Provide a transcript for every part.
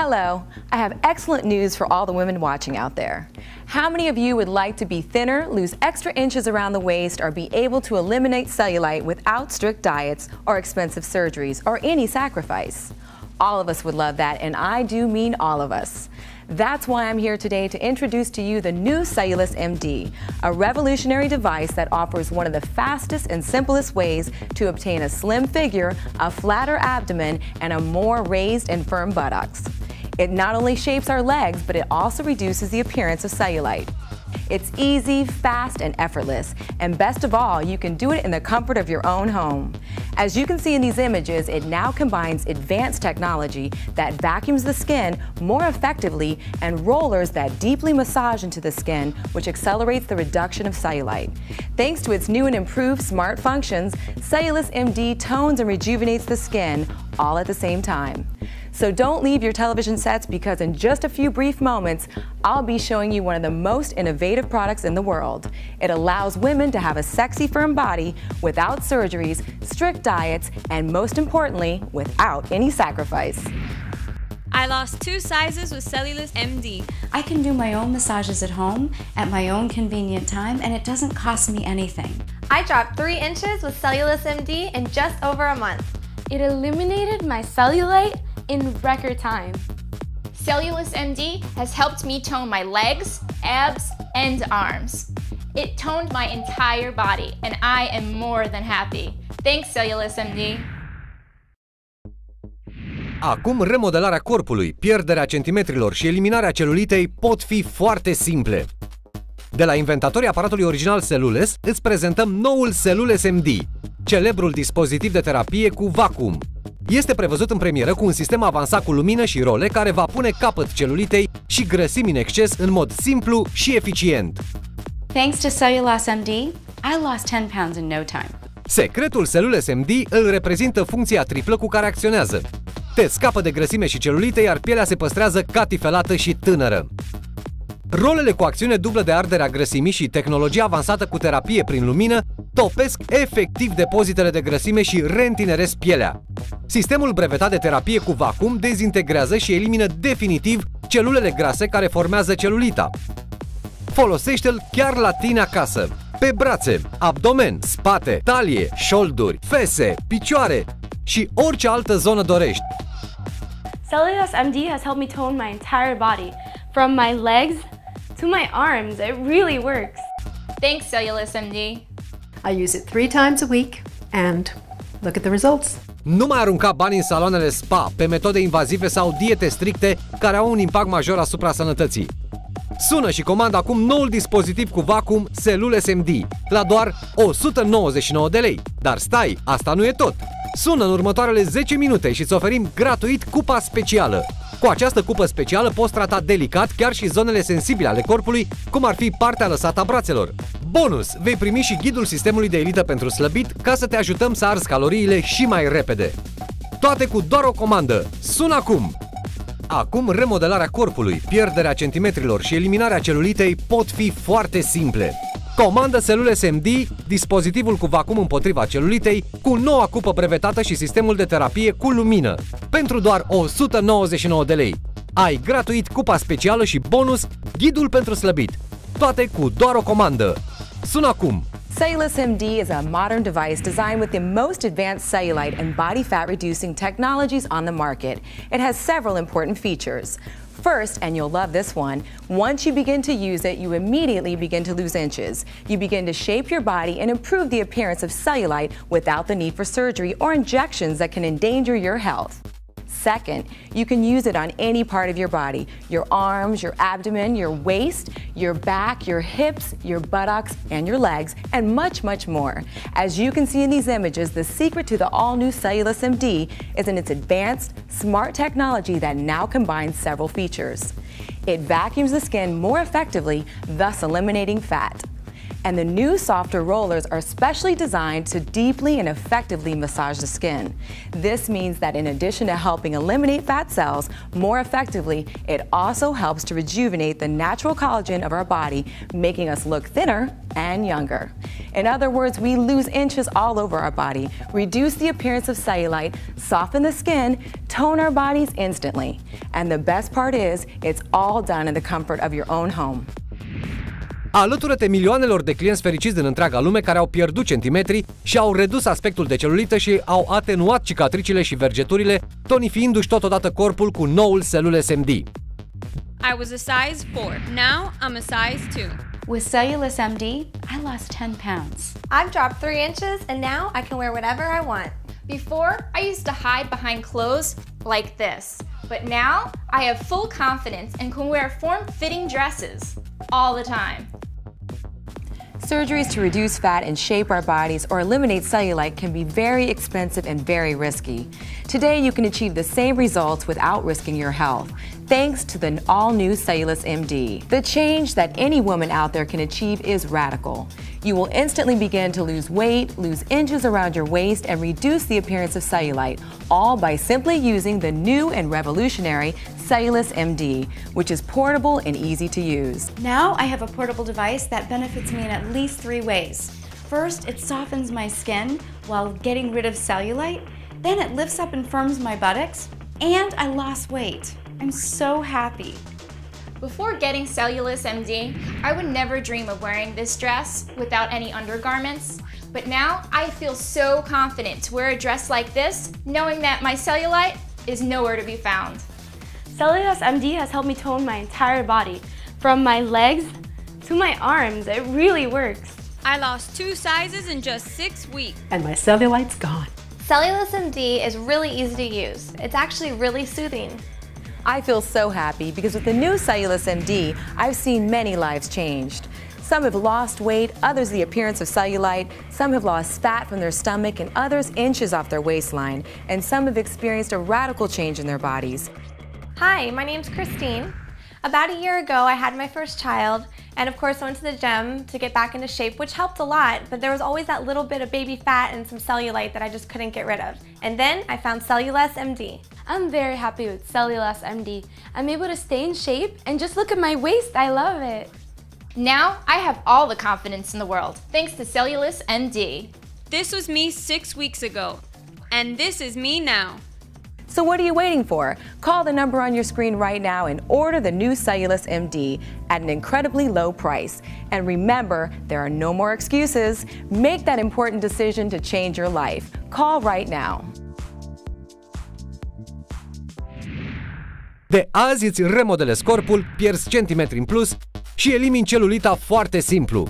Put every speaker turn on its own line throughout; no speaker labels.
Hello, I have excellent news for all the women watching out there. How many of you would like to be thinner, lose extra inches around the waist, or be able to eliminate cellulite without strict diets or expensive surgeries or any sacrifice? All of us would love that, and I do mean all of us. That's why I'm here today to introduce to you the new Cellulus MD, a revolutionary device that offers one of the fastest and simplest ways to obtain a slim figure, a flatter abdomen, and a more raised and firm buttocks. It not only shapes our legs, but it also reduces the appearance of cellulite. It's easy, fast, and effortless. And best of all, you can do it in the comfort of your own home. As you can see in these images, it now combines advanced technology that vacuums the skin more effectively and rollers that deeply massage into the skin, which accelerates the reduction of cellulite. Thanks to its new and improved smart functions, Cellulus MD tones and rejuvenates the skin all at the same time. So don't leave your television sets, because in just a few brief moments, I'll be showing you one of the most innovative products in the world. It allows women to have a sexy, firm body without surgeries, strict diets, and most importantly, without any sacrifice.
I lost 2 sizes with Cellulus MD.
I can do my own massages at home at my own convenient time, and it doesn't cost me anything.
I dropped 3 inches with Cellulus MD in just over a month.
It eliminated my cellulite in record time.
Cellulus MD has helped me tone my legs, abs, and arms. It toned my entire body, and I am more than happy. Thanks, Cellulus MD.
Acum, remodelarea corpului, pierderea centimetrilor și eliminarea celulitei pot fi foarte simple. De la inventatorii aparatului original Cellulus, îți prezentăm noul Cellulus MD, celebrul dispozitiv de terapie cu vacuum. Este prevăzut în premieră cu un sistem avansat cu lumină și role care va pune capăt celulitei și grăsimi în exces în mod simplu și eficient.
Thanks to Cellulus MD, I lost 10 pounds in no time.
Secretul Cellulus MD îl reprezintă funcția triplă cu care acționează. Te scapă de grăsime și celulite, iar pielea se păstrează catifelată și tânără. Rolele cu acțiune dublă de ardere a grăsimii și tehnologia avansată cu terapie prin lumină topesc efectiv depozitele de grăsime și reîntineresc pielea. Sistemul brevetat de terapie cu vacuum dezintegrează și elimină definitiv celulele grase care formează celulita. Folosește-l chiar la tine acasă, pe brațe, abdomen, spate, talie, șolduri, fese, picioare și orice altă zonă dorești.
Cellulus MD has helped me tone my entire body, from my legs to my arms. It really works.
Thanks, Cellulus MD.
I use it 3 times a week and look at the results.
Nu mai arunca bani în saloanele spa, pe metode invazive sau diete stricte care au un impact major asupra sănătății. Sună și comandă acum noul dispozitiv cu vacuum Cellulus MD la doar 199 de lei. Dar stai, asta nu e tot! Sună în următoarele 10 minute și îți oferim gratuit cupa specială. Cu această cupă specială poți trata delicat chiar și zonele sensibile ale corpului, cum ar fi partea lăsată a brațelor. Bonus! Vei primi și ghidul sistemului de elită pentru slăbit, ca să te ajutăm să arzi caloriile și mai repede. Toate cu doar o comandă. Sună acum! Acum, remodelarea corpului, pierderea centimetrilor și eliminarea celulitei pot fi foarte simple. Comandă Cellulus MD, dispozitivul cu vacuum împotriva celulitei, cu noua cupă brevetată și sistemul de terapie cu lumină. Pentru doar 199 de lei. Ai gratuit cupa specială și bonus, ghidul pentru slăbit. Toate cu doar o comandă. Sună acum!
Cellulus MD is a modern device designed with the most advanced cellulite and body fat reducing technologies on the market. It has several important features. First, and you'll love this one, once you begin to use it, you immediately begin to lose inches. You begin to shape your body and improve the appearance of cellulite without the need for surgery or injections that can endanger your health. Second, you can use it on any part of your body, your arms, your abdomen, your waist, your back, your hips, your buttocks, and your legs, and much, much more. As you can see in these images, the secret to the all-new Cellulus MD is in its advanced, smart technology that now combines several features. It vacuums the skin more effectively, thus eliminating fat. And the new softer rollers are specially designed to deeply and effectively massage the skin. This means that in addition to helping eliminate fat cells more effectively, it also helps to rejuvenate the natural collagen of our body, making us look thinner and younger. In other words, we lose inches all over our body, reduce the appearance of cellulite, soften the skin, tone our bodies instantly. And the best part is, it's all done in the comfort of your own home.
Alătură-te milioanelor de clienți fericiți din întreaga lume care au pierdut centimetri și au redus aspectul de celulită și au atenuat cicatricile și vergeturile, tonifiindu-și totodată corpul cu noul Celluless MD.
I was a size 4. Now I'm a size 2.
With Celluless MD, I lost 10 pounds.
I've dropped 3 inches and now I can wear whatever I want.
Before, I used to hide behind clothes like this, but now I have full confidence and can wear form-fitting dresses all the time.
Surgeries to reduce fat and shape our bodies or eliminate cellulite can be very expensive and very risky. Today, you can achieve the same results without risking your health, thanks to the all-new Celluless MD. The change that any woman out there can achieve is radical. You will instantly begin to lose weight, lose inches around your waist, and reduce the appearance of cellulite, all by simply using the new and revolutionary Celluless MD, which is portable and easy to use.
Now I have a portable device that benefits me in at least 3 ways. First, it softens my skin while getting rid of cellulite. Then it lifts up and firms my buttocks. And I lost weight. I'm so happy.
Before getting Celluless MD, I would never dream of wearing this dress without any undergarments. But now I feel so confident to wear a dress like this, knowing that my cellulite is nowhere to be found.
Celluless MD has helped me tone my entire body, from my legs to my arms. It really works.
I lost 2 sizes in just 6 weeks.
And my cellulite's gone.
Celluless MD is really easy to use. It's actually really soothing.
I feel so happy because with the new Celluless MD, I've seen many lives changed. Some have lost weight, others the appearance of cellulite, some have lost fat from their stomach, and others inches off their waistline, and some have experienced a radical change in their bodies.
Hi, my name's Christine. About a year ago, I had my first child, and of course I went to the gym to get back into shape, which helped a lot, but there was always that little bit of baby fat and some cellulite that I just couldn't get rid of. And then I found Celluless MD.
I'm very happy with Celluless MD. I'm able to stay in shape, and just look at my waist, I love it.
Now I have all the confidence in the world, thanks to Celluless MD.
This was me 6 weeks ago. And this is me now.
So what are you waiting for? Call the number on your screen right now and order the new Celluless MD at an incredibly low price. And remember, there are no more excuses. Make that important decision to change your life. Call right now.
De azi îți remodelezi corpul, pierzi centimetri în plus și elimini celulita foarte simplu.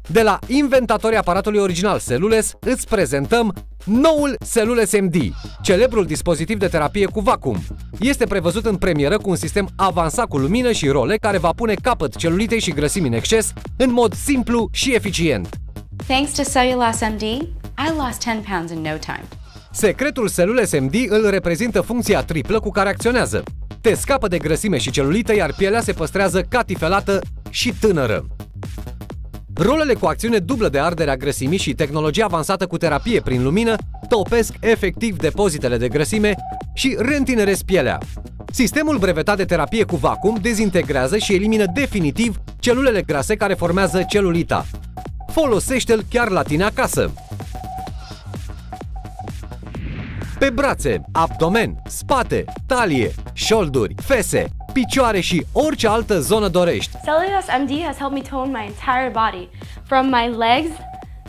De la inventatorii aparatului original Celluless îți prezentăm noul Celluless MD, celebrul dispozitiv de terapie cu vacuum. Este prevăzut în premieră cu un sistem avansat cu lumină și role care va pune capăt celulitei și grăsimii în exces în mod simplu și eficient.
Thanks to Celluless MD, I lost 10 pounds in no time.
Secretul Celluless MD îl reprezintă funcția triplă cu care acționează. Te scapă de grăsime și celulită, iar pielea se păstrează catifelată și tânără. Rolele cu acțiune dublă de ardere a grăsimii și tehnologia avansată cu terapie prin lumină topesc efectiv depozitele de grăsime și reîntineresc pielea. Sistemul brevetat de terapie cu vacuum dezintegrează și elimină definitiv celulele grase care formează celulita. Folosește-l chiar la tine acasă! Pe brațe, abdomen, spate, talie, șolduri, fese, picioare și orice altă zonă dorești.
Celluless MD has helped me tone my entire body, from my legs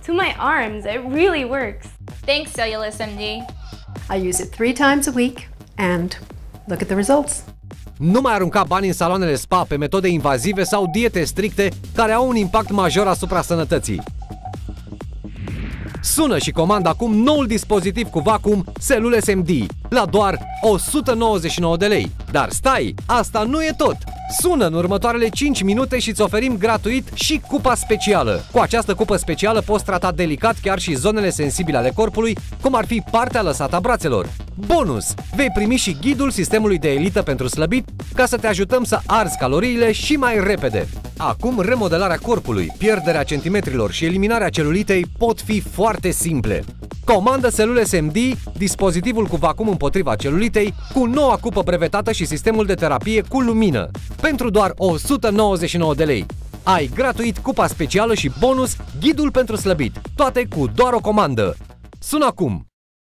to my arms. It really works.
Thanks, Celluless MD.
I use it 3 times a week and look at the results.
Nu mai arunca bani în saloanele spa pe metode invazive sau diete stricte care au un impact major asupra sănătății. Sună și comandă acum noul dispozitiv cu vacuum Celluless MD la doar 199 de lei. Dar stai, asta nu e tot! Sună în următoarele 5 minute și îți oferim gratuit și cupa specială. Cu această cupă specială poți trata delicat chiar și zonele sensibile ale corpului, cum ar fi partea lăsată a brațelor. Bonus! Vei primi și ghidul sistemului de elită pentru slăbit ca să te ajutăm să arzi caloriile și mai repede. Acum, remodelarea corpului, pierderea centimetrilor și eliminarea celulitei pot fi foarte simple. Comandă Cellulese MD, dispozitivul cu vacuum împotriva celulitei, cu noua cupă brevetată și sistemul de terapie cu lumină, pentru doar 199 de lei. Ai gratuit cupa specială și bonus ghidul pentru slăbit, toate cu doar o comandă. Sună acum!